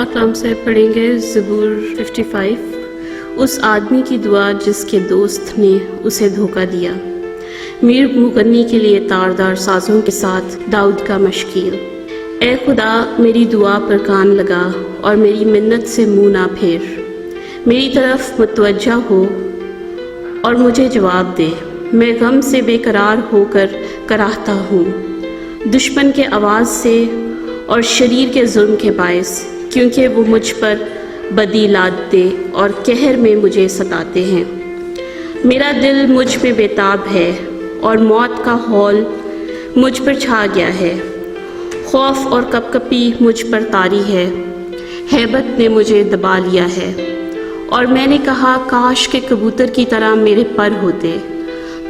پاک کلام سے پڑھیں گے زبور 55۔ اس آدمی کی دعا جس کے دوست نے اسے دھوکہ دیا۔ میر مغنی کے لیے تاردار سازوں کے ساتھ داؤد کا مشکیل۔ اے خدا، میری دعا پر کان لگا اور میری منت سے منہ نہ پھیر۔ میری طرف متوجہ ہو اور مجھے جواب دے۔ میں غم سے بے قرار ہو کر کراہتا ہوں، دشمن کے آواز سے اور شریر کے ظلم کے باعث، کیونکہ وہ مجھ پر بدی لادتے اور قہر میں مجھے ستاتے ہیں۔ میرا دل مجھ میں بےتاب ہے اور موت کا ہول مجھ پر چھا گیا ہے۔ خوف اور کپکپی مجھ پر طاری ہے، ہیبت نے مجھے دبا لیا ہے۔ اور میں نے کہا کاش کہ کبوتر کی طرح میرے پر ہوتے،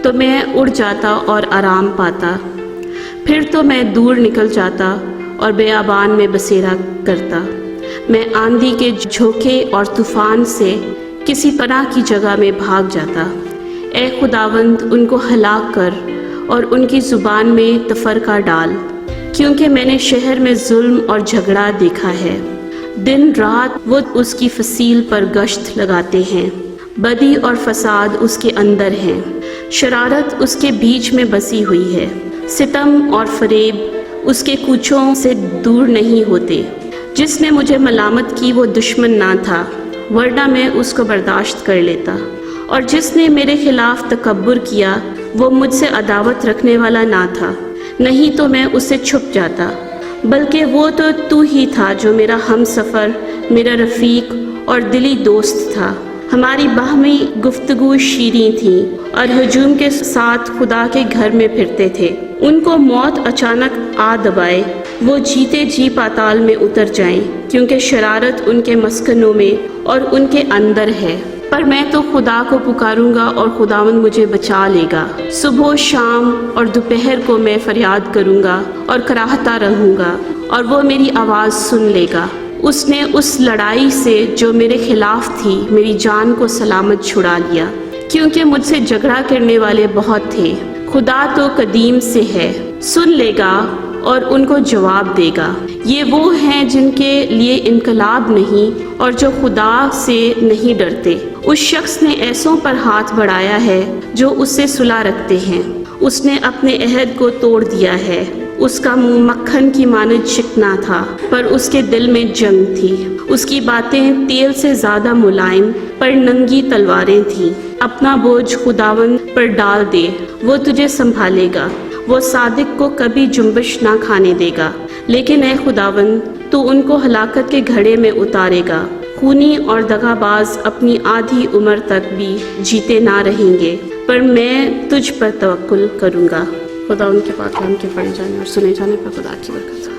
تو میں اڑ جاتا اور آرام پاتا۔ پھر تو میں دور نکل جاتا اور بیابان میں بسیرا کرتا۔ میں آندھی کے جھونکے اور طوفان سے کسی پناہ کی جگہ میں بھاگ جاتا۔ اے خداوند، ان کو ہلاک کر اور ان کی زبان میں تفرقہ ڈال، کیونکہ میں نے شہر میں ظلم اور جھگڑا دیکھا ہے۔ دن رات وہ اس کی فصیل پر گشت لگاتے ہیں، بدی اور فساد اس کے اندر ہیں، شرارت اس کے بیچ میں بسی ہوئی ہے، ستم اور فریب اس کے کوچوں سے دور نہیں ہوتے۔ جس نے مجھے ملامت کی وہ دشمن نہ تھا، ورنہ میں اس کو برداشت کر لیتا، اور جس نے میرے خلاف تکبر کیا وہ مجھ سے عداوت رکھنے والا نہ تھا، نہیں تو میں اس سے چھپ جاتا۔ بلکہ وہ تو ہی تھا جو میرا ہم سفر، میرا رفیق اور دلی دوست تھا۔ ہماری باہمی گفتگو شیریں تھی اور ہجوم کے ساتھ خدا کے گھر میں پھرتے تھے۔ ان کو موت اچانک آ دبائے، وہ جیتے جی پاتال میں اتر جائیں، کیونکہ شرارت ان کے مسکنوں میں اور ان کے اندر ہے۔ پر میں تو خدا کو پکاروں گا اور خداوند مجھے بچا لے گا۔ صبح و شام اور دوپہر کو میں فریاد کروں گا اور کراہتا رہوں گا، اور وہ میری آواز سن لے گا۔ اس نے اس لڑائی سے جو میرے خلاف تھی میری جان کو سلامت چھڑا لیا، کیونکہ مجھ سے جھگڑا کرنے والے بہت تھے۔ خدا تو قدیم سے ہے، سن لے گا اور ان کو جواب دے گا۔ یہ وہ ہیں جن کے لیے انقلاب نہیں اور جو خدا سے نہیں ڈرتے۔ اس شخص نے ایسوں پر ہاتھ بڑھایا ہے جو اس سے صلح رکھتے ہیں۔ اس نے اپنے عہد کو توڑ دیا ہے۔ اس کا منہ مکھن کی مانند چکنا تھا، پر اس کے دل میں جنگ تھی۔ اس کی باتیں تیل سے زیادہ ملائم پر ننگی تلواریں تھیں۔ اپنا بوجھ خداوند پر ڈال دے، وہ تجھے سنبھالے گا۔ وہ صادق کو کبھی جنبش نہ کھانے دے گا۔ لیکن اے خداوند، تو ان کو ہلاکت کے گھڑے میں اتارے گا۔ خونی اور دغا باز اپنی آدھی عمر تک بھی جیتے نہ رہیں گے، پر میں تجھ پر توکل کروں گا۔ خدا ان کے پاک کلام کے پڑھے جانے اور سنے جانے پر خدا کی برکت۔